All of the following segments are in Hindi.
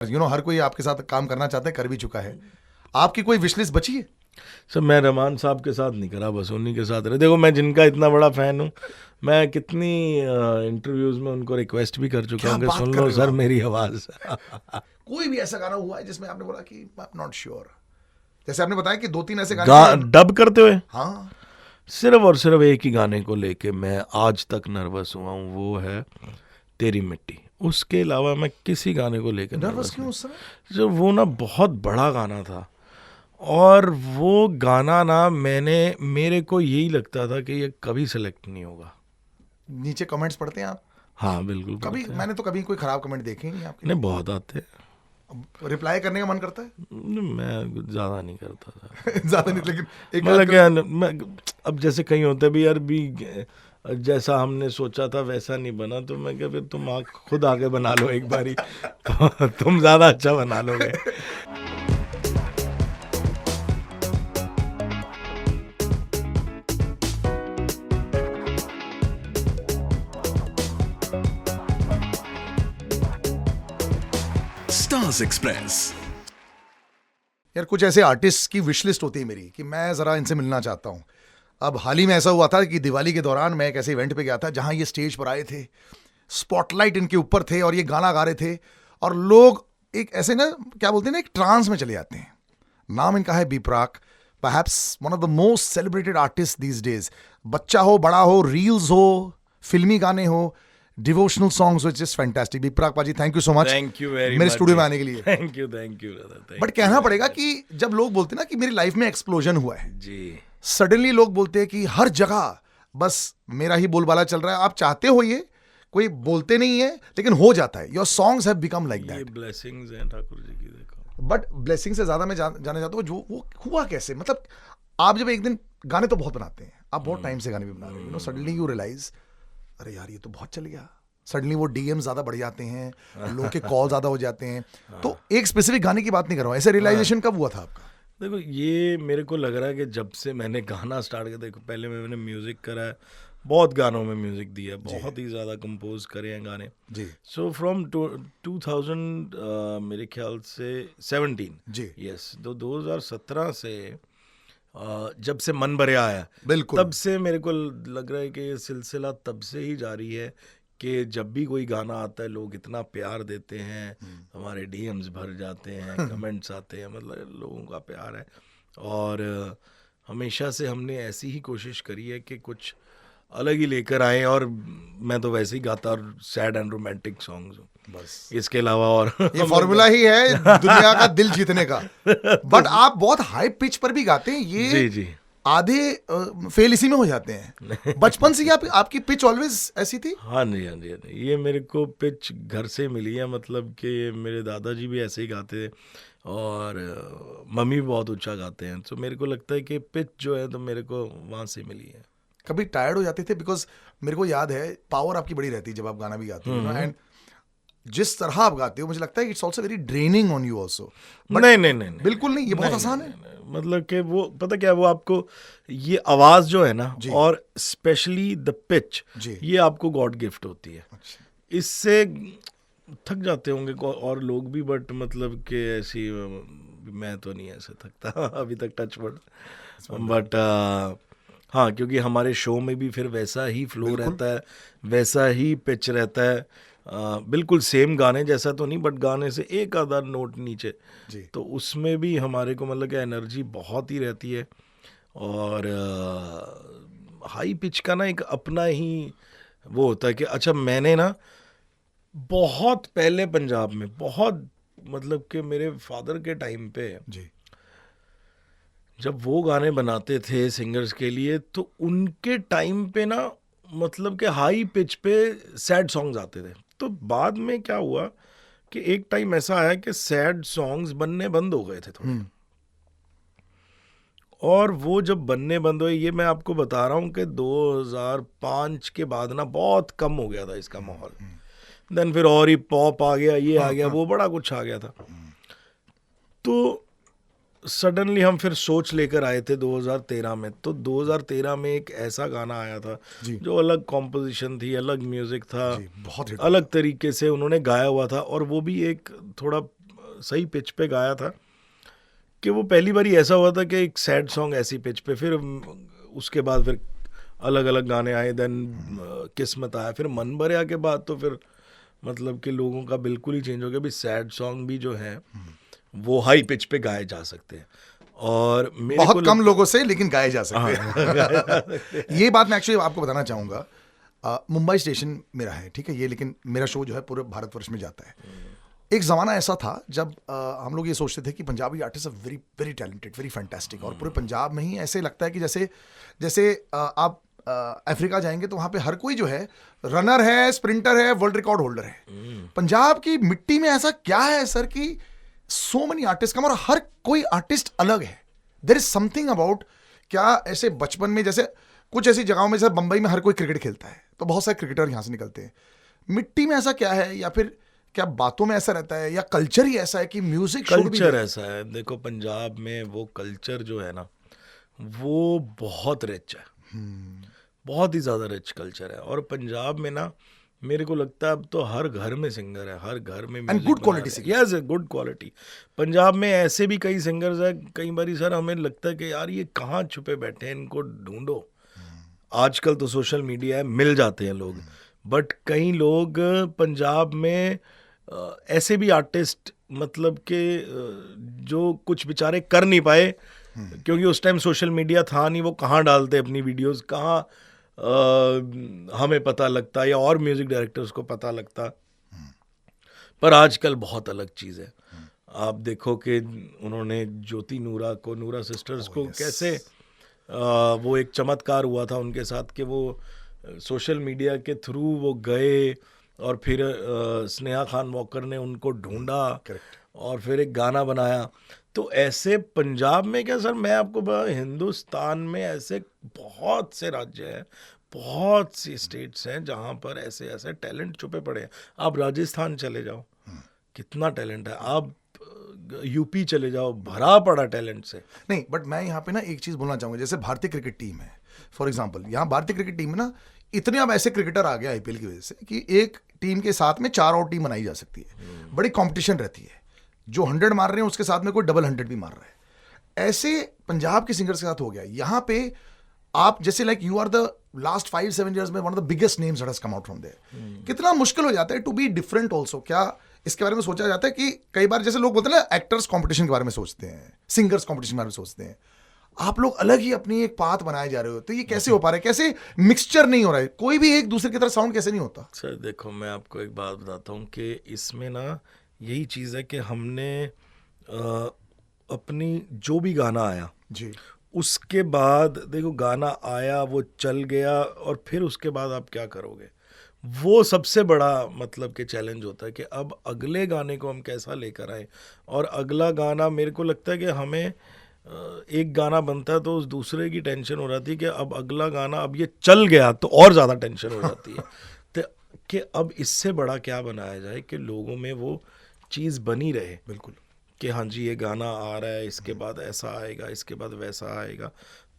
हर कोई आपके साथ काम करना चाहता है, कर भी चुका है। आपकी कोई विश लिस्ट बची है? सर मैं रहमान साहब के साथ नहीं करा, बस उन्हीं के साथ रहे। देखो मैं जिनका इतना बड़ा फैन हूँ, मैं कितनी इंटरव्यूज में उनको रिक्वेस्ट भी कर चुका हूँ कि सुन लो सर मेरी आवाज़। कोई भी ऐसा गाना हुआ है जिसमें आपने बोला कि आई एम नॉट श्योर? जैसे आपने बताया कि 2-3 ऐसे गाने डब करते हुए, हाँ, सिर्फ और सिर्फ एक ही गाने को लेके मैं आज तक नर्वस हुआ हूँ, वो है तेरी मिट्टी। उसके अलावा मैं किसी गाने को लेकर नर्वस क्यों उस समय? जो वो ना बहुत बड़ा गाना था, और वो गाना ना मेरे को यही लगता था कि ये कभी सेलेक्ट नहीं होगा। नीचे कमेंट्स पढ़ते हैं आप? हाँ बिल्कुल कभी पढ़ते हैं। मैंने तो कभी कोई खराब कमेंट देखे ही नहीं आपके। नहीं, बहुत आते हैं। रिप्लाई करने का मन करता है? मैं ज़्यादा नहीं करता था। ज्यादा नहीं, लेकिन एक मतलब क्या, अब जैसे कहीं होते भी यार भी जैसा हमने सोचा था वैसा नहीं बना, तो मैं क्या, फिर तुम खुद आके बना लो एक बारी तो तुम ज़्यादा अच्छा बना लोगे। Stars express. यार कुछ ऐसे आर्टिस्ट की विश लिस्ट होती है मेरी कि मैं जरा इनसे मिलना चाहता हूँ। अब हाल ही में ऐसा हुआ था कि दिवाली के दौरान मैं एक ऐसे इवेंट पे गया था जहां ये स्टेज पर आए थे, स्पॉटलाइट इनके ऊपर थे और ये गाना गा रहे थे, और लोग एक ऐसे ना, क्या बोलते हैं ना, एक ट्रांस में चले जाते हैं। नाम इनका है B Praak, perhaps one of the most celebrated artist these days. बच्चा हो, बड़ा हो, रील्स हो, फिल्मी गाने हो, devotional songs, which is fantastic. B Praak पाजी, thank you so much thank you very much मेरे स्टूडियो में आने के लिए। थैंक यू बट कहना पड़ेगा कि जब लोग बोलते हैं ना कि मेरी लाइफ में एक्सप्लोजन हुआ है, जी। सडनली लोग बोलते हैं कि हर जगह बस मेरा ही बोलबाला चल रहा है। आप चाहते हो ये, कोई बोलते नहीं है, लेकिन हो जाता है। Your songs have become like ये दैट। ब्लेसिंग्स हैं ठाकुर जी की, देखो। बट ब्लेसिंग से ज्यादा मैं जाना चाहता हूँ जो वो हुआ कैसे। मतलब आप जब एक दिन, गाने तो बहुत बनाते हैं आप, बहुत टाइम से गाने भी बना रहे हो, सडनली यू रियलाइज अरे यार ये तो बहुत चल गया। सडनली वो डीएम ज्यादा बढ़ जाते हैं, लोगों के कॉल ज्यादा हो जाते हैं। तो एक स्पेसिफिक गाने की बात नहीं कर रहा हूँ, ऐसे रियलाइजेशन कब हुआ था आपका? देखो ये मेरे को लग रहा है कि जब से मैंने गाना स्टार्ट किया, देखो पहले मैंने म्यूज़िक करा है, बहुत गानों में म्यूज़िक दिया है, बहुत ही ज़्यादा कंपोज करे हैं गाने जी सो फ्रॉम 2000 मेरे ख्याल से 17 जी यस, तो 2017 से जब से मन भरे आया, बिल्कुल, तब से मेरे को लग रहा है कि ये सिलसिला तब से ही जारी है कि जब भी कोई गाना आता है लोग इतना प्यार देते हैं, हमारे डीएम्स भर जाते हैं, कमेंट्स आते हैं, मतलब लोगों का प्यार है। और हमेशा से हमने ऐसी ही कोशिश करी है कि कुछ अलग ही लेकर आए, और मैं तो वैसे ही गाता और सैड एंड रोमांटिक सॉन्ग्स हूँ, बस इसके अलावा और ये फॉर्मूला ही है दुनिया का दिल जीतने का। बट आप बहुत हाई पिच पर भी गाते हैं, ये जी जी। आधे फेल इसी में हो जाते हैं। बचपन से ही आपकी पिच ऑलवेज ऐसी थी? हाँ जी हाँ जी हाँ जी, ये मेरे को पिच घर से मिली है, मतलब कि मेरे दादाजी भी ऐसे ही गाते थे और मम्मी भी बहुत ऊंचा गाते हैं, तो मेरे को लगता है कि पिच जो है तो मेरे को वहाँ से मिली है। कभी टायर्ड हो जाते थे? बिकॉज मेरे को याद है पावर आपकी बड़ी रहती है जब आप गाना भी गाते हो, एंड जिस तरह आप गाते हो मुझे लगता है it's also very draining on you also. नहीं नहीं नहीं नहीं, बिल्कुल नहीं, ये बहुत आसान है। मतलब कि वो पता क्या, वो आपको ये आवाज़ जो है ना, जी। और स्पेशली द पिच, जी। ये आपको गॉड गिफ्ट होती है। अच्छा। इससे थक जाते होंगे और लोग भी, बट मतलब कि ऐसी मैं तो नहीं ऐसे थकता अभी तक, टच वर्ड। बट हाँ, क्योंकि हमारे शो में भी फिर वैसा ही फ्लो रहता है, वैसा ही पिच रहता है, बिल्कुल सेम गाने जैसा तो नहीं, बट गाने से एक आधा नोट नीचे जी। तो उसमें भी हमारे को मतलब कि एनर्जी बहुत ही रहती है। और हाई पिच का ना एक अपना ही वो होता है कि अच्छा, मैंने ना बहुत पहले पंजाब में, बहुत मतलब कि मेरे फादर के टाइम पे जी। जब वो गाने बनाते थे सिंगर्स के लिए, तो उनके टाइम पे ना मतलब कि हाई पिच पे सैड सॉन्ग्स आते थे। तो बाद में क्या हुआ कि एक टाइम ऐसा आया कि सैड सॉन्ग्स बनने बंद हो गए थे थोड़े, और वो जब बनने बंद हुए, ये मैं आपको बता रहा हूँ कि 2005 के बाद ना बहुत कम हो गया था इसका माहौल। देन फिर और ही पॉप आ गया, ये आ गया, वो बड़ा कुछ आ गया था। तो सडनली हम फिर सोच लेकर आए थे 2013 में। तो 2013 में एक ऐसा गाना आया था जो अलग कॉम्पोजिशन थी, अलग म्यूजिक था, जी, बहुत हिट अलग तरीके से उन्होंने गाया हुआ था, और वो भी एक थोड़ा सही पिच पे गाया था कि वो पहली बारी ऐसा हुआ था कि एक सैड सॉन्ग ऐसी पिच पे, फिर उसके बाद फिर अलग अलग गाने आए, देन किस्मत आया, फिर मन भरिया के बाद तो फिर मतलब कि लोगों का बिल्कुल ही चेंज हो गया। भी सैड सॉन्ग भी जो है वो हाई पिच पे गाए जा सकते हैं, और मेरे को बहुत कम लोगों से, लेकिन गाए जा सकते हैं। गाए जा सकते हैं। ये बात मैं एक्चुअली आपको बताना चाहूँगा। मुंबई स्टेशन मेरा है, ठीक है ये, लेकिन मेरा शो जो है पूरे भारतवर्ष में जाता है। एक ज़माना ऐसा था जब हम लोग ये सोचते थे कि Punjabi artist are very very talented, very fantastic, और पूरे पंजाब में ही ऐसे लगता है कि जैसे जैसे आप अफ्रीका जाएंगे तो वहाँ पे हर कोई जो है रनर है, स्प्रिंटर है, वर्ल्ड रिकॉर्ड होल्डर है। पंजाब की मिट्टी में ऐसा क्या है सर कि सो मेनी आर्टिस्ट कम, और हर कोई आर्टिस्ट अलग है। देर इज समथिंग अबाउट, क्या ऐसे बचपन में जैसे कुछ ऐसी जगहों में, जैसे बंबई में हर कोई क्रिकेट खेलता है तो बहुत सारे क्रिकेटर यहाँ से निकलते हैं। मिट्टी में ऐसा क्या है, या फिर क्या बातों में ऐसा रहता है, या कल्चर ही ऐसा है कि म्यूजिक कल्चर ऐसा है, देखो पंजाब में वो कल्चर जो है ना वो बहुत रिच है, बहुत ही ज़्यादा रिच कल्चर है। और पंजाब में ना मेरे को लगता है अब तो हर घर में सिंगर है, हर घर में and good quality singer. Yes, good quality. Punjab में ऐसे भी कई सिंगर्स हैं, कई बारी सर हमें लगता है कि यार ये कहाँ छुपे बैठे हैं, इनको ढूंढो। आजकल तो सोशल मीडिया है, मिल जाते हैं लोग, बट कई लोग पंजाब में ऐसे भी आर्टिस्ट मतलब कि जो कुछ बेचारे कर नहीं पाए क्योंकि उस टाइम सोशल मीडिया था नहीं, वो कहाँ डालते अपनी वीडियोस, कहाँ हमें पता लगता या और म्यूजिक डायरेक्टर्स को पता लगता। पर आजकल बहुत अलग चीज़ है। आप देखो कि उन्होंने ज्योति नूरा को, नूरा सिस्टर्स को कैसे वो एक चमत्कार हुआ था उनके साथ कि वो सोशल मीडिया के थ्रू वो गए और फिर स्नेहा खान वॉकर ने उनको ढूंढा और फिर एक गाना बनाया। तो ऐसे पंजाब में क्या सर, मैं आपको हिंदुस्तान में ऐसे बहुत से राज्य हैं, बहुत सी स्टेट्स हैं जहाँ पर ऐसे ऐसे टैलेंट छुपे पड़े हैं। आप राजस्थान चले जाओ, कितना टैलेंट है। आप यूपी चले जाओ, भरा पड़ा टैलेंट से। नहीं, बट मैं यहाँ पे ना एक चीज़ बोलना चाहूँगा। जैसे भारतीय क्रिकेट टीम है फॉर एग्जांपल, यहाँ भारतीय क्रिकेट टीम में ना इतने अब ऐसे क्रिकेटर आ गए आईपीएल की वजह से कि एक टीम के साथ में 4 और टीम बनाई जा सकती है। बड़ी कंपटीशन रहती है, जो 100 मार रहे हैं उसके साथ में कोई डबल 100 भी मार रहा है। ऐसे पंजाब के सिंगर्स के साथ हो गया। यहाँ पे आप जैसे like you are the last 5-7 years में one of the biggest names that has come out from there. कितना मुश्किल हो जाता है टू बी डिफरेंट ऑल्सो। क्या इसके बारे में सोचा जाता है कि कई बार जैसे लोग बोलते हैं ना एक्टर्स कंपटीशन के बारे में सोचते हैं, सिंगर्स कंपटीशन के बारे में सोचते हैं, आप लोग अलग ही अपनी एक पाथ बनाए जा रहे हो, तो ये कैसे हो पा रहा है? कैसे मिक्सचर नहीं हो रहा है? कोई भी एक दूसरे की तरह साउंड कैसे नहीं होता? सर देखो, मैं आपको एक बात बताता हूँ कि इसमें ना यही चीज़ है कि हमने अपनी जो भी गाना आया जी, उसके बाद देखो गाना आया, वो चल गया, और फिर उसके बाद आप क्या करोगे, वो सबसे बड़ा मतलब कि चैलेंज होता है कि अब अगले गाने को हम कैसा लेकर आए। और अगला गाना मेरे को लगता है कि हमें एक गाना बनता है तो उस दूसरे की टेंशन हो जाती है कि अब अगला गाना, अब ये चल गया तो और ज़्यादा टेंशन हो जाती है तो कि अब इससे बड़ा क्या बनाया जाए कि लोगों में वो चीज़ बनी रहे। बिल्कुल कि हाँ जी ये गाना आ रहा है, इसके बाद ऐसा आएगा, इसके बाद वैसा आएगा।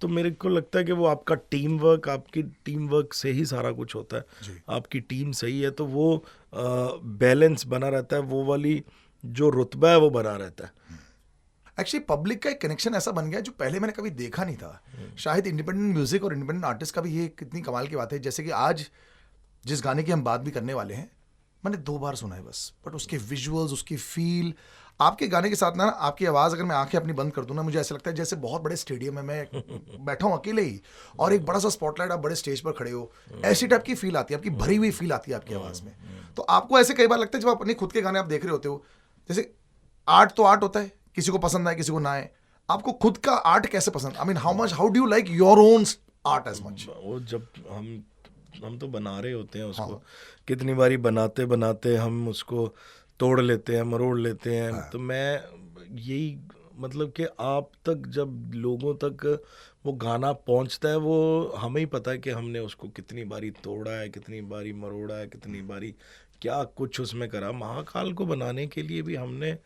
तो मेरे को लगता है कि वो आपका टीम वर्क, आपकी टीम वर्क से ही सारा कुछ होता है। आपकी टीम सही है तो वो बैलेंस बना रहता है, वो वाली जो रुतबा है वो बना रहता है। एक्चुअली पब्लिक का एक कनेक्शन ऐसा बन गया जो पहले मैंने कभी देखा नहीं था। शायद इंडिपेंडेंट म्यूजिक और इंडिपेंडेंट आर्टिस्ट का भी ये कितनी कमाल की बात है। जैसे कि आज जिस गाने की हम बात भी करने वाले हैं, मैंने 2 बार सुना है बस, बट उसके विजुअल्स, उसकी फील, आपके गाने के साथ ना आपकी आवाज़ अगर मैं आंखें अपनी बंद कर दूं ना, मुझे ऐसा लगता है जैसे बहुत बड़े स्टेडियम में मैं बैठा हूँ अकेले ही, और एक बड़ा सा स्पॉटलाइट, आप बड़े स्टेज पर खड़े हो, ऐसी टाइप की फील आती है, आपकी भरी हुई फील आती है आपकी आवाज़ में। तो आपको ऐसे कई बार लगता है जब आप अपने खुद के गाने आप देख रहे होते हो, जैसे आर्ट तो आर्ट होता है, किसी को पसंद आए किसी को ना आए, आपको खुद का आर्ट कैसे पसंद? I mean how do you like your own art as much? वो जब हम तो बना रहे होते हैं उसको, कितनी बारी बनाते बनाते हम उसको तोड़ लेते हैं, मरोड़ लेते हैं। तो मैं यही मतलब कि आप तक जब लोगों तक वो गाना पहुंचता है, वो हमें ही पता है कि हमने उसको कितनी बारी तोड़ा है, कितनी बारी मरोड़ा है, कितनी बारी क्या कुछ उसमें करा। महाकाल को बनाने के लिए भी हमने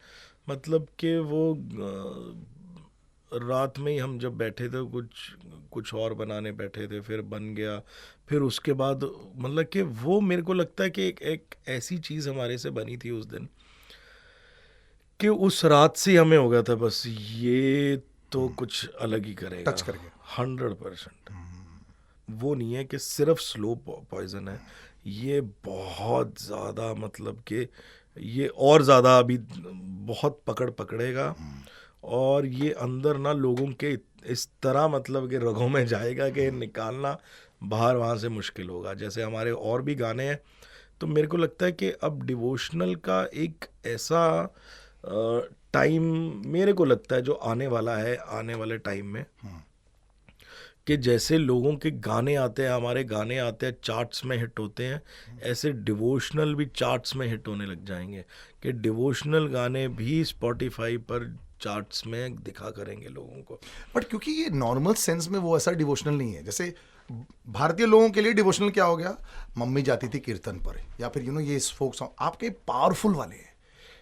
मतलब कि वो रात में ही हम जब बैठे थे कुछ और बनाने बैठे थे, फिर बन गया, फिर उसके बाद मतलब कि वो मेरे को लगता है कि एक ऐसी चीज़ हमारे से बनी थी उस दिन कि उस रात से हमें हो गया था बस ये तो कुछ अलग ही करेगा, टच करके 100%। वो नहीं है कि सिर्फ स्लो पॉइजन है, ये बहुत ज़्यादा मतलब कि ये और ज़्यादा अभी बहुत पकड़ेगा, और ये अंदर ना लोगों के इस तरह मतलब कि रगों में जाएगा कि निकालना बाहर वहाँ से मुश्किल होगा। जैसे हमारे और भी गाने हैं, तो मेरे को लगता है कि अब डिवोशनल का एक ऐसा टाइम मेरे को लगता है जो आने वाला है, आने वाले टाइम में, कि जैसे लोगों के गाने आते हैं, हमारे गाने आते हैं, चार्ट्स में हिट होते हैं, ऐसे डिवोशनल भी चार्ट्स में हिट होने लग जाएंगे, कि डिवोशनल गाने भी स्पॉटिफाई पर चार्ट्स में दिखा करेंगे लोगों को। बट क्योंकि ये नॉर्मल सेंस में वो ऐसा डिवोशनल नहीं है। जैसे भारतीय लोगों के लिए डिवोशनल क्या हो गया, मम्मी जाती थी कीर्तन पर, या फिर ये फोक सॉन्ग आपके पावरफुल वाले हैं,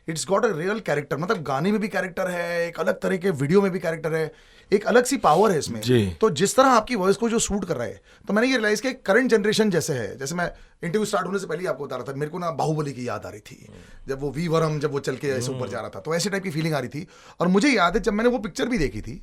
it's got a real character, मतलब गाने में भी कैरेक्टर है, एक अलग तरह के वीडियो में भी कैरेक्टर है, एक अलग सी पावर है इसमें जी। तो जिस तरह आपकी वॉइस को जो सूट कर रहा है, तो मैंने ये रियलाइज किया करंट जनरेशन जैसे है, जैसे मैं इंटरव्यू स्टार्ट होने से पहले ही आपको बता रहा था, मेरे को ना बाहुबली की याद आ रही थी, जब वो वी वरम जब वो चल के ऐसे ऊपर जा रहा था, तो ऐसे टाइप की फीलिंग आ रही थी। और मुझे याद है जब मैंने वो पिक्चर भी देखी थी,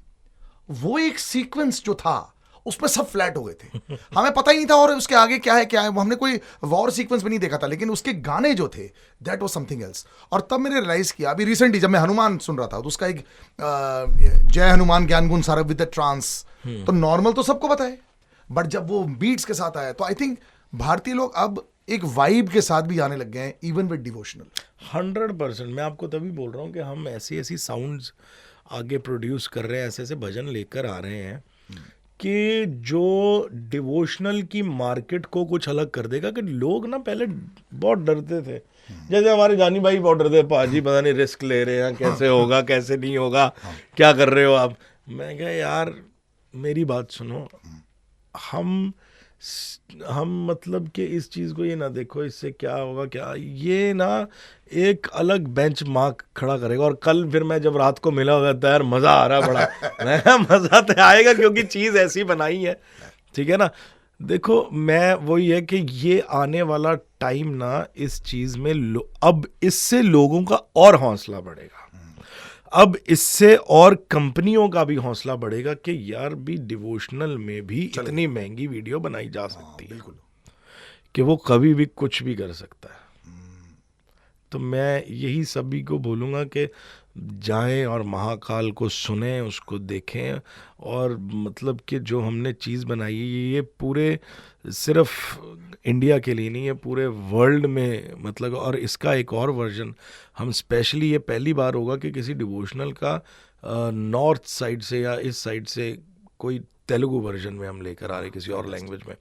वो एक सीक्वेंस जो था उसमें सब फ्लैट हो गए थे, हमें पता ही नहीं था और उसके आगे क्या है वो हमने कोई वॉर सीक्वेंस भी नहीं देखा था, लेकिन उसके गाने जो थे दैट वाज समथिंग एल्स। और तब मैंने रियलाइज किया अभी रिसेंटली जब मैं हनुमान सुन रहा था, तो उसका एक जय हनुमान ज्ञान गुण सारा विद द ट्रांस, तो नॉर्मल तो सबको पता है, बट जब वो बीट्स के साथ आया, तो आई थिंक भारतीय लोग अब एक वाइब के साथ भी आने लग गए हैं, इवन विद डिवोशनल। 100%। मैं आपको तभी बोल रहा हूँ कि हम ऐसी ऐसी साउंड्स आगे प्रोड्यूस कर रहे हैं, ऐसे ऐसे भजन लेकर आ रहे हैं कि जो डिवोशनल की मार्केट को कुछ अलग कर देगा। कि लोग ना पहले बहुत डरते थे, जैसे हमारे जानी भाई बहुत डरते, पाजी पता नहीं रिस्क ले रहे हैं, कैसे होगा कैसे नहीं होगा, क्या कर रहे हो आप। मैं कहा यार मेरी बात सुनो, हम मतलब कि इस चीज़ को ये ना देखो इससे क्या होगा क्या, ये ना एक अलग बेंच मार्क खड़ा करेगा। और कल फिर मैं जब रात को मिला होगा तो यार मज़ा आ रहा बड़ा मैं मज़ा तो आएगा क्योंकि चीज़ ऐसी बनाई है, ठीक है ना। देखो मैं वही है कि ये आने वाला टाइम ना इस चीज़ में अब इससे लोगों का और हौसला बढ़ेगा, अब इससे और कंपनियों का भी हौसला बढ़ेगा कि यार भी डिवोशनल में भी इतनी महंगी वीडियो बनाई जा सकती है, बिल्कुल, कि वो कभी भी कुछ भी कर सकता है। तो मैं यही सभी को बोलूँगा कि जाएं और महाकाल को सुनें, उसको देखें, और मतलब कि जो हमने चीज़ बनाई है ये पूरे सिर्फ इंडिया के लिए नहीं है, पूरे वर्ल्ड में मतलब। और इसका एक और वर्जन हम स्पेशली, ये पहली बार होगा कि किसी डिवोशनल का नॉर्थ साइड से या इस साइड से कोई तेलुगु वर्जन में हम लेकर आ रहे किसी और लैंग्वेज में।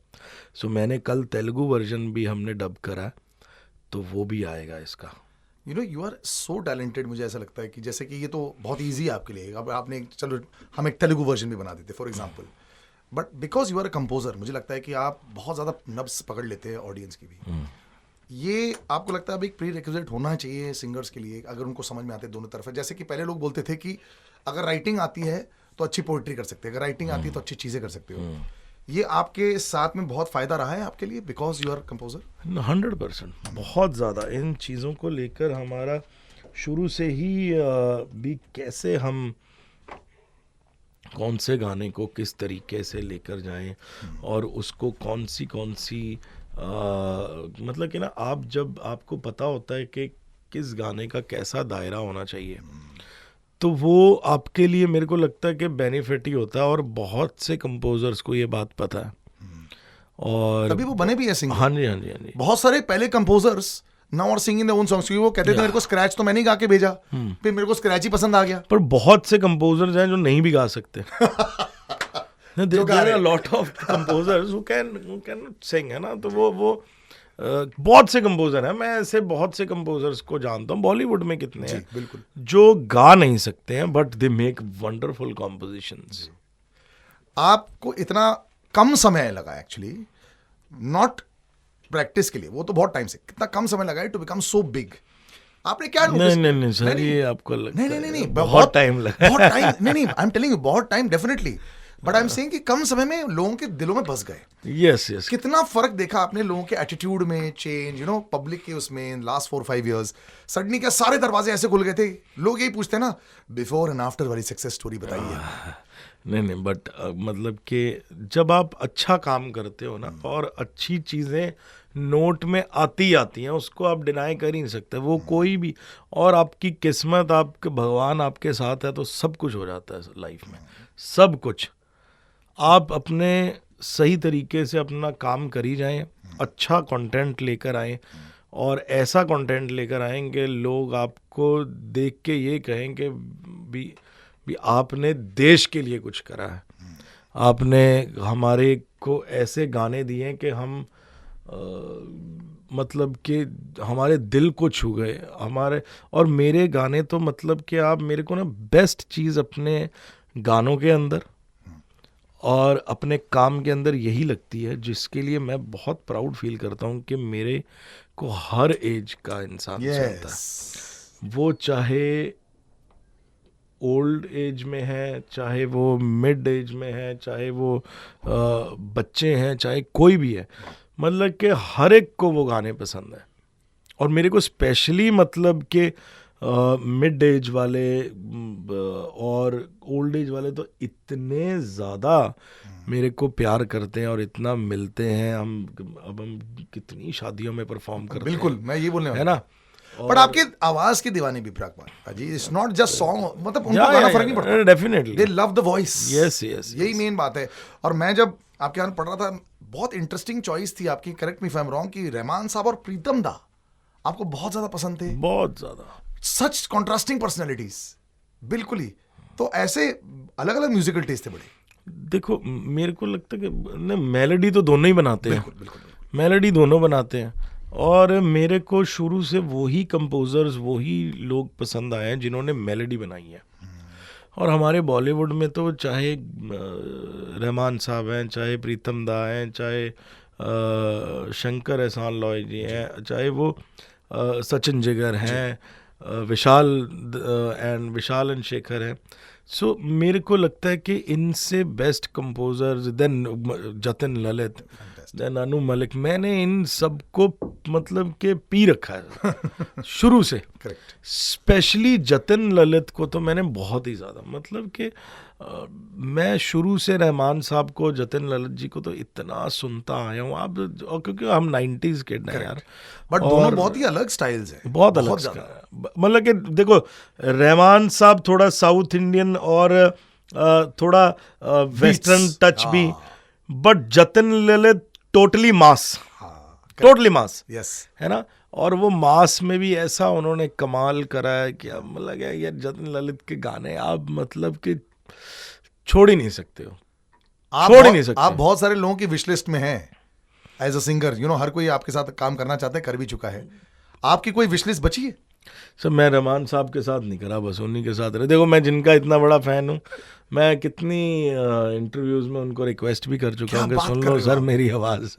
सो मैंने कल तेलुगु वर्जन भी हमने डब करा, तो वो भी आएगा इसका। You are so talented. मुझे ऐसा लगता है कि जैसे कि ये तो बहुत ईजी है आपके लिए, अब आपने चलो हम एक तेलुगु वर्जन भी बना देते for example, but because you are a composer, मुझे लगता है कि आप बहुत ज़्यादा नब्स पकड़ लेते हैं ऑडियंस की भी। ये आपको लगता है अब एक प्री रिक्विजिट होना चाहिए सिंगर्स के लिए, अगर उनको समझ में आते दोनों तरफ है। जैसे कि पहले लोग बोलते थे कि अगर राइटिंग आती है तो अच्छी पोइट्री कर सकते हैं, अगर राइटिंग आती है तो अच्छी चीज़ें कर सकते हो। ये आपके साथ में बहुत फ़ायदा रहा है आपके लिए बिकॉज यू आर कंपोजर? 100% बहुत ज़्यादा इन चीज़ों को लेकर हमारा शुरू से ही भी कैसे हम कौन से गाने को किस तरीके से लेकर जाएं, और उसको कौन सी मतलब कि ना, आप जब आपको पता होता है कि किस गाने का कैसा दायरा होना चाहिए, तो वो आपके लिए मेरे को लगता है कि बेनिफिट ही होता है। और बहुत से कंपोजर्स को ये बात पता है, और तभी वो बने भी है सिंगर। हाँ जी हाँ जी हाँ जी। बहुत सारे पहले composers now are singing their own songs, वो कहते थे मेरे को स्क्रैच तो मैंने ही गा के भेजा, फिर मेरे को स्क्रैच ही पसंद आ गया। पर बहुत से कंपोजर्स हैं जो नहीं भी गा सकते there are a lot of composers who can sing, है ना। तो वो बहुत से कंपोजर हैं, मैं ऐसे बहुत से कंपोजर्स को जानता हूँ, बॉलीवुड में कितने हैं बिल्कुल, जो गा नहीं सकते हैं but they make wonderful compositions. आपको इतना कम समय लगा एक्चुअली, नॉट प्रैक्टिस के लिए, वो तो बहुत टाइम से, कितना कम समय लगा है टू बिकम सो बिग? आपने क्या notice किया? नहीं सर, ये आपको लगता नहीं है बहुत टाइम लगा। बहुत टाइम, नहीं आई एम टेलिंग यू, बहुत time definitely, but I am saying कि कम समय में लोगों के दिलों में बस गए. Yes yes. कितना फर्क देखा आपने लोगों के एटीट्यूड में चेंज, पब्लिक के उसमें लास्ट 4-5 years सडनली क्या सारे दरवाजे ऐसे खुल गए थे. लोग यही पूछते हैं ना, बिफोर एंड आफ्टर वाली सक्सेस स्टोरी बताइए. नहीं बट मतलब कि जब आप अच्छा काम करते हो ना और अच्छी चीज़ें नोट में आती हैं, उसको आप डिनाई कर ही नहीं सकते. वो कोई भी, और आपकी किस्मत, आपके भगवान आपके साथ है तो सब कुछ हो जाता है लाइफ में. सब कुछ आप अपने सही तरीके से अपना काम करी जाएं, अच्छा कंटेंट लेकर आएं, और ऐसा कंटेंट लेकर आएंगे लोग आपको देख के ये कहेंगे भी आपने देश के लिए कुछ करा है. आपने हमारे को ऐसे गाने दिए कि हम मतलब कि हमारे दिल को छू गए हमारे. और मेरे गाने तो मतलब कि आप मेरे को ना बेस्ट चीज़ अपने गानों के अंदर और अपने काम के अंदर यही लगती है, जिसके लिए मैं बहुत प्राउड फील करता हूँ कि मेरे को हर एज का इंसान सुनता है. वो चाहे ओल्ड एज में है, चाहे वो मिड एज में है, चाहे वो बच्चे हैं, चाहे कोई भी है. मतलब कि हर एक को वो गाने पसंद है. और मेरे को स्पेशली मतलब कि मिड एज वाले और ओल्ड एज वाले तो इतने ज़्यादा मेरे को प्यार करते हैं और इतना मिलते हैं. हम कितनी शादियों में परफॉर्म करते हैं. बिल्कुल, मैं ये बोलने है ना. बट आपके आवाज की दीवानी भी प्राग जी, इट्स नॉट जस्ट सॉन्ग, मतलब उनको गाना फर्क नहीं पड़ता. Definitely they love the voice. Yes yes, यही मेन बात है. और मैं जब आपके यहाँ पढ़ रहा था, बहुत इंटरेस्टिंग चॉइस थी आपकी, correct me if I am wrong, कि रहमान साहब और प्रीतम दा आपको बहुत ज्यादा पसंद थे. बहुत ज्यादा. सच कॉन्ट्रास्टिंग पर्सनैलिटीज. बिल्कुल ही. तो ऐसे अलग अलग म्यूजिकल टेस्ट थे बड़े. देखो मेरे को लगता है कि मेलोडी तो दोनों ही बनाते हैं. बिल्कुल. मेलोडी दोनों बनाते हैं. और मेरे को शुरू से वही कंपोजर्स, वही लोग पसंद आए हैं जिन्होंने मेलोडी बनाई है. और हमारे बॉलीवुड में तो चाहे रहमान साहब हैं, चाहे प्रीतम दा हैं, चाहे शंकर एहसान लॉय जी हैं, चाहे वो सचिन जिगर हैं, विशाल एंड शेखर हैं. सो मेरे को लगता है कि इनसे best composers, then Jatin Lalit, then Anu Malik, मैंने इन सबको मतलब के पी रखा है शुरू से. करेक्ट. स्पेशली जतिन ललित को तो मैंने बहुत ही ज़्यादा, मतलब कि मैं शुरू से रहमान साहब को, जतिन ललित जी को तो इतना सुनता आया हूँ. आप, क्योंकि हम 90s किड हैं यार. बट दोनों बहुत ही अलग स्टाइल्स हैं. बहुत अलग. मतलब कि देखो, रहमान साहब थोड़ा साउथ इंडियन और थोड़ा वेस्टर्न टच भी, but Jatin Lalit totally mass. Totally mass. Yes. है ना. और वो मास में भी ऐसा उन्होंने कमाल करा है कि अब मतलब यार जतिन ललित के गाने आप मतलब कि छोड़ ही नहीं सकते हो. छोड़ ही नहीं सकते. आप बहुत सारे लोगों की विश लिस्ट में हैं एज अ सिंगर. हर कोई आपके साथ काम करना चाहता है, कर भी चुका है. आपकी कोई विश लिस्ट बची है? सर मैं रहमान साहब के साथ नहीं करा, बस उन्हीं के साथ रहे. देखो मैं जिनका इतना बड़ा फैन हूँ, मैं कितनी इंटरव्यूज में उनको रिक्वेस्ट भी कर चुका हूँ कि सुन लो सर मेरी आवाज.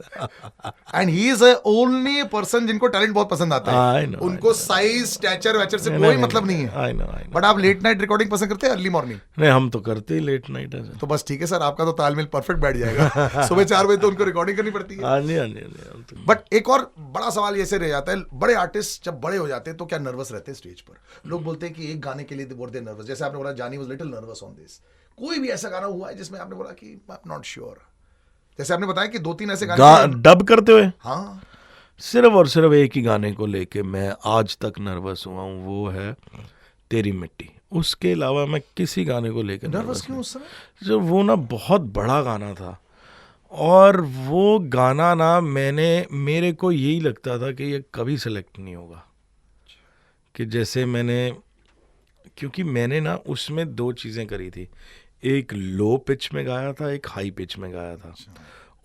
And he is only person जिनको टैलेंट बहुत पसंद आता है. उनको साइज, स्टैचर वैचर से कोई मतलब नहीं है. I know. बट आप लेट नाइट रिकॉर्डिंग पसंद करते हैं अर्ली मॉर्निंग? नहीं, हम तो करते ही लेट नाइट है. तो बस ठीक है सर, आपका तो तालमेल परफेक्ट बैठ जाएगा. सुबह 4 बजे तो उनको रिकॉर्डिंग करनी पड़ती है. हाँ जी. बट एक और बड़ा सवाल ऐसे रह जाता है, बड़े आर्टिस्ट जब बड़े हो जाते हैं तो क्या नर्वस रहते हैं स्टेज पर? लोग बोलते हैं कि एक गाने के लिए दे नर्वस. जैसे आपने बोला जानी was little nervous on this. कोई भी ऐसा गाना हुआ है जिसमें आपने बोला कि आई एम नॉट श्योर? जैसे आपने बताया कि 2-3 ऐसे गाने डब करते हुए. हाँ. सिर्फ और सिर्फ एक ही गाने को लेके मैं आज तक नर्वस हुआ हूँ, वो है तेरी मिट्टी. उसके अलावा मैं किसी गाने को लेकर नर्वस क्यों उस समय? जब वो ना बहुत बड़ा गाना था, और वो गाना ना मेरे को यही लगता था कि ये कभी सेलेक्ट नहीं होगा. कि जैसे क्योंकि मैंने ना उसमें 2 चीज़ें करी थी. एक लो पिच में गाया था, एक हाई पिच में गाया था.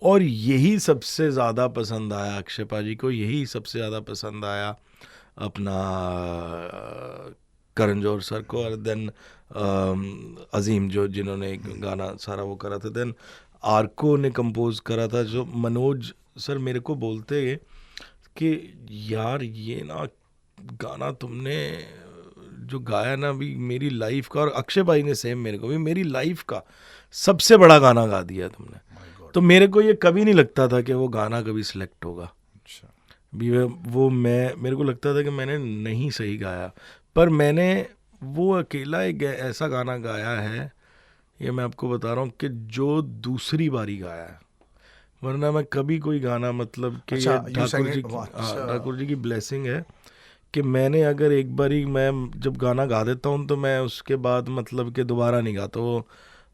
और यही सबसे ज़्यादा पसंद आया अक्षय पाजी को, यही सबसे ज़्यादा पसंद आया अपना करण जौहर सर को, और देन अजीम जिन्होंने गाना सारा वो करा था. देन आर्को ने कंपोज करा था, जो मनोज सर मेरे को बोलते कि यार ये ना गाना तुमने जो गाया ना अभी मेरी लाइफ का, और अक्षय भाई ने सेम मेरे को भी मेरी लाइफ का सबसे बड़ा गाना गा दिया तुमने। तो मेरे को ये कभी नहीं लगता था कि वो गाना कभी सिलेक्ट होगा। अच्छा। भी वो मेरे को लगता था कि मैंने नहीं सही गाया, पर मैंने वो अकेला एक ऐसा गाना गाया है, ये मैं आपको बता रहा हूँ, कि जो दूसरी बारी गाया है, वरना मैं कभी कोई गाना मतलब कि अच्छा, ये you sang Thakur ji it, की, अच्छा। ठाकुर जी की ब्लेसिंग है कि मैंने अगर एक बारी मैं जब गाना गा देता हूँ तो मैं उसके बाद मतलब कि दोबारा नहीं गाता, वो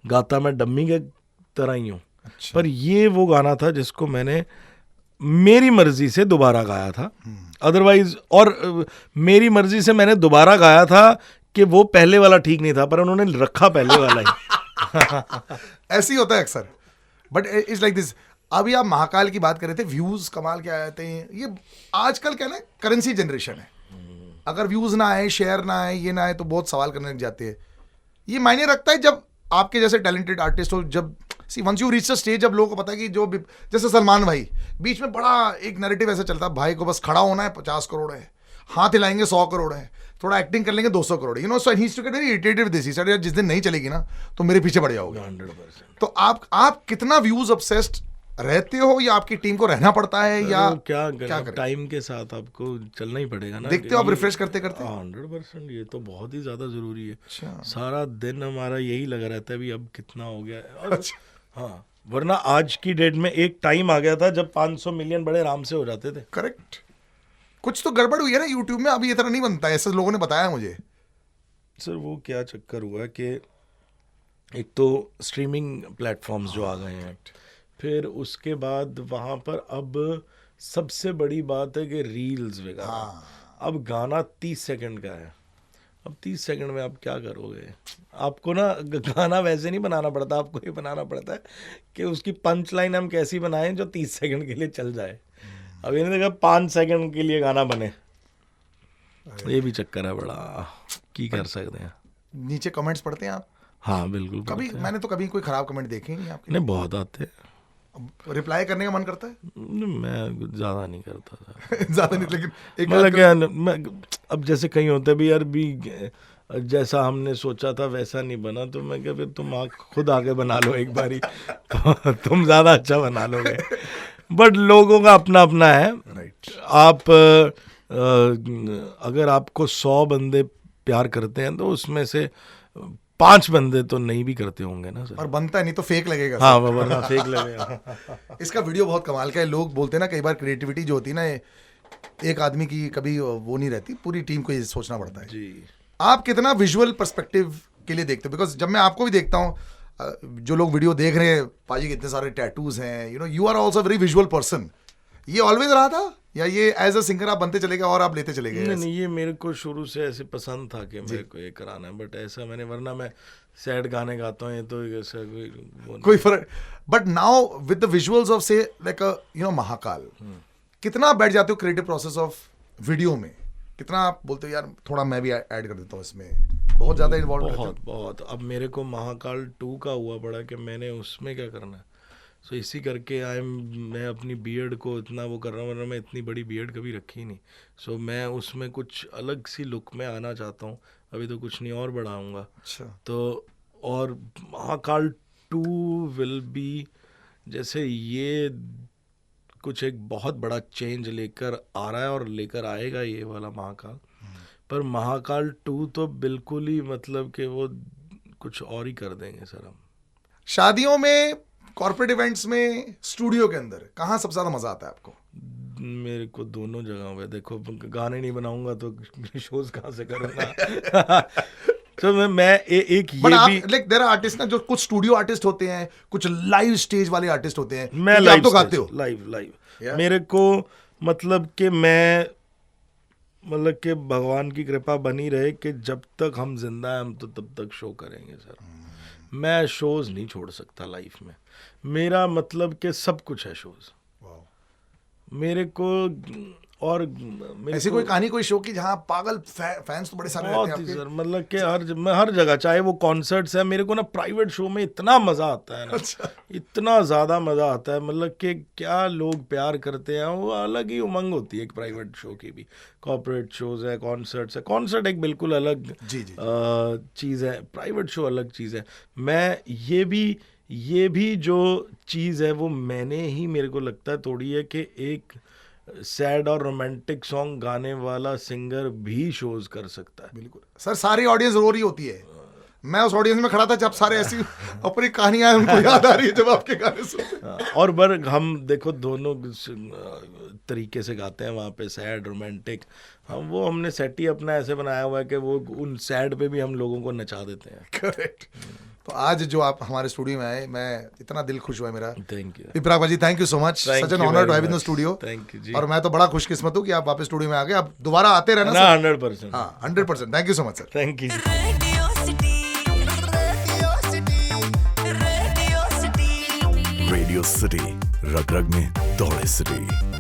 गाता मैं डम्मी के तरह ही हूँ। अच्छा। पर ये वो गाना था जिसको मैंने मेरी मर्जी से दोबारा गाया था, अदरवाइज, और मेरी मर्जी से मैंने दोबारा गाया था कि वो पहले वाला ठीक नहीं था, पर उन्होंने रखा पहले वाला ही। ऐसे ही होता है अक्सर, बट इट्स लाइक दिस। अभी आप महाकाल की बात कर रहे थे, व्यूज कमाल के आते हैं। ये आजकल क्या ना, करेंसी जनरेशन है। अगर व्यूज ना आए, शेयर ना आए, ये ना आए, तो बहुत सवाल करने लग जाते हैं। ये मायने रखता है जब आपके जैसे टैलेंटेड आर्टिस्ट हो, जब see once you reach the stage, जब लोगों को पता है कि जो जैसे सलमान भाई, बीच में बड़ा एक नैरेटिव ऐसा चलता है, भाई को बस खड़ा होना है, 50 करोड़ है, हाथ हिलाएंगे 100 करोड़ है, थोड़ा एक्टिंग कर लेंगे 200 crore, you know. So he to get very irritated with this. He said यार जिस दिन नहीं चलेगी ना तो मेरे पीछे पड़ जाओगे। 100%। तो आप कितना व्यूज ऑब्सेस्ड रहते हो, या आपकी टीम को रहना पड़ता है, या तो क्या करें? टाइम के साथ आपको चलना ही पड़ेगा ना। देखते हो आप रिफ्रेश करते करते? 100%, ये तो बहुत ही ज्यादा जरूरी है। अच्छा। सारा दिन हमारा यही लगा रहता है भी अब कितना हो गया है। और अच्छा। हाँ, वरना आज की डेट में एक टाइम आ गया था जब 500 मिलियन बड़े आराम से हो जाते थे। करेक्ट। कुछ तो गड़बड़ हुई है ना यूट्यूब में, अभी ये तरह नहीं बनता है, ऐसे लोगों ने बताया मुझे। सर वो क्या चक्कर हुआ कि एक तो स्ट्रीमिंग प्लेटफॉर्म्स जो आ गए हैं, फिर उसके बाद वहाँ पर अब सबसे बड़ी बात है कि रील्स वगैरह। हाँ। अब गाना 30 सेकंड का है, अब 30 सेकंड में आप क्या करोगे? आपको ना गाना वैसे नहीं बनाना पड़ता, आपको ये बनाना पड़ता है कि उसकी पंच लाइन हम कैसी बनाएं जो 30 सेकंड के लिए चल जाए। अब ये नहीं देखा 5 सेकंड के लिए गाना बने, ये भी चक्कर है बड़ा, की कर सकते हैं। नीचे कमेंट्स पढ़ते हैं आप? हाँ बिल्कुल कभी पढ़ते हैं। मैंने तो कभी कोई खराब कमेंट देखे ही नहीं आपके। नहीं, बहुत आते हैं। रिप्लाई करने का मन करता है? मैं ज़्यादा नहीं करता था। ज्यादा नहीं, लेकिन एक मतलब आध क्या मैं, अब जैसे कहीं होता है भी यार भी जैसा हमने सोचा था वैसा नहीं बना, तो मैं क्या, फिर तुम खुद आके बना लो एक बारी, तो तुम ज़्यादा अच्छा बना लोगे। बट लोगों का अपना अपना है। राइट। आप अगर आपको 100 बंदे प्यार करते हैं तो उसमें से 5 बंदे तो नहीं भी करते होंगे ना सर। और बनता है नहीं तो फेक लगेगा। हाँ, वरना फेक लगेगा। इसका वीडियो बहुत कमाल का है। लोग बोलते हैं ना कई बार क्रिएटिविटी जो होती है ना, एक आदमी की कभी वो नहीं रहती, पूरी टीम को ये सोचना पड़ता है। जी। आप कितना विजुअल पर्सपेक्टिव के लिए देखते हो? बिकॉज जब मैं आपको भी देखता हूँ, जो लोग वीडियो देख रहे हैं, पाजी के इतने सारे टैटूज हैं, you know, you are also very visual person. ये ऑलवेज रहा था, या ये एज अ सिंगर आप बनते चले गए और आप लेते चले गए? नहीं नहीं, ये मेरे को शुरू से ऐसे पसंद था कि मेरे को ये कराना है, बट ऐसा मैंने, वरना मैं सैड गाने गाता हूँ, ये तो ऐसा कोई फर्क। But now with the visuals of से लाइक यू नो महाकाल, कितना आप बैठ जाते हो क्रिएटिव प्रोसेस ऑफ वीडियो में? कितना आप बोलते हो यार थोड़ा मैं भी ऐड कर देता हूँ इसमें? बहुत ज्यादा इन्वॉल्व रहते हो? बहुत। अब मेरे को महाकाल 2 का हुआ पड़ा कि मैंने उसमें क्या करना है, सो इसी करके मैं अपनी बीएड को इतना वो कर रहा हूँ, वरना मैं इतनी बड़ी बीएड कभी रखी ही नहीं। सो मैं उसमें कुछ अलग सी लुक में आना चाहता हूँ, अभी तो कुछ नहीं और बढ़ाऊँगा। अच्छा। तो और महाकाल 2 विल बी, जैसे ये कुछ एक बहुत बड़ा चेंज लेकर आ रहा है और लेकर आएगा ये वाला महाकाल। पर महाकाल 2 तो बिल्कुल ही मतलब कि वो कुछ और ही कर देंगे सर हम। शादियों में, कॉर्पोरेट इवेंट्स में, स्टूडियो के अंदर कहाँ सबसे ज्यादा मजा आता है आपको? मेरे को दोनों जगहों पे, देखो गाने नहीं बनाऊंगा तो शोज कहाँ से करूँगा। तो मैं एक ये बट आप भी, लाइक देयर आर आर्टिस्ट ना, जो कुछ स्टूडियो आर्टिस्ट होते हैं, कुछ लाइव स्टेज वाले आर्टिस्ट होते हैं। मैं क्योंकि लाइव आप तो गाते हो। Live Yeah. मेरे को मतलब कि मैं मतलब कि भगवान की कृपा बनी रहे कि जब तक हम जिंदा हैं हम तो तब तक शो करेंगे सर। मैं शोज नहीं छोड़ सकता लाइफ में, मेरा मतलब कि सब कुछ है शोज। Wow. मेरे को और मेरे ऐसी को कोई कहानी, कोई शो की जहाँ पागल फैंस तो बड़े सारे रहते बहुत हैं ही आपके? सर, मतलब कि हर जगह, चाहे वो कॉन्सर्ट्स है, मेरे को ना प्राइवेट शो में इतना मजा आता है ना, अच्छा। इतना ज्यादा मजा आता है, मतलब कि क्या लोग प्यार करते हैं, वो अलग ही उमंग होती है एक प्राइवेट शो की भी। कॉर्पोरेट शोज है, कॉन्सर्ट्स है, कॉन्सर्ट एक बिल्कुल अलग जी जी। चीज़ है, प्राइवेट शो अलग चीज़ है। मैं ये भी जो चीज़ है वो मैंने ही, मेरे को लगता है थोड़ी है कि एक सैड और रोमांटिक सॉन्ग गाने वाला सिंगर भी शोज कर सकता है। बिल्कुल सर, सारी ऑडियंस रो रही होती है, मैं उस ऑडियंस में खड़ा था जब सारे ऐसी अपनी कहानियां उनको याद आ रही है जब आपके गाने सुनते हैं। और बर हम देखो दोनों तरीके से गाते हैं वहाँ पे, सैड रोमांटिक। हम वो हमने सेट ही अपना ऐसे बनाया हुआ है कि वो उन सैड पे भी हम लोगों को नचा देते हैं। करेक्ट। तो आज जो आप हमारे स्टूडियो में आए, मैं इतना दिल खुश हुआ है मेरा। थैंक यू, विपराग भाई, thank you so much, such an honour to have in the studio. Thank you ji. और मैं तो बड़ा खुशकिस्मत हूँ कि आप वापस स्टूडियो में आ गए, आप दोबारा आते रहना ना, सर। 100%। हाँ 100%, thank you so much sir. Thank you. Radio city, रग रग में दौड़े सिटी।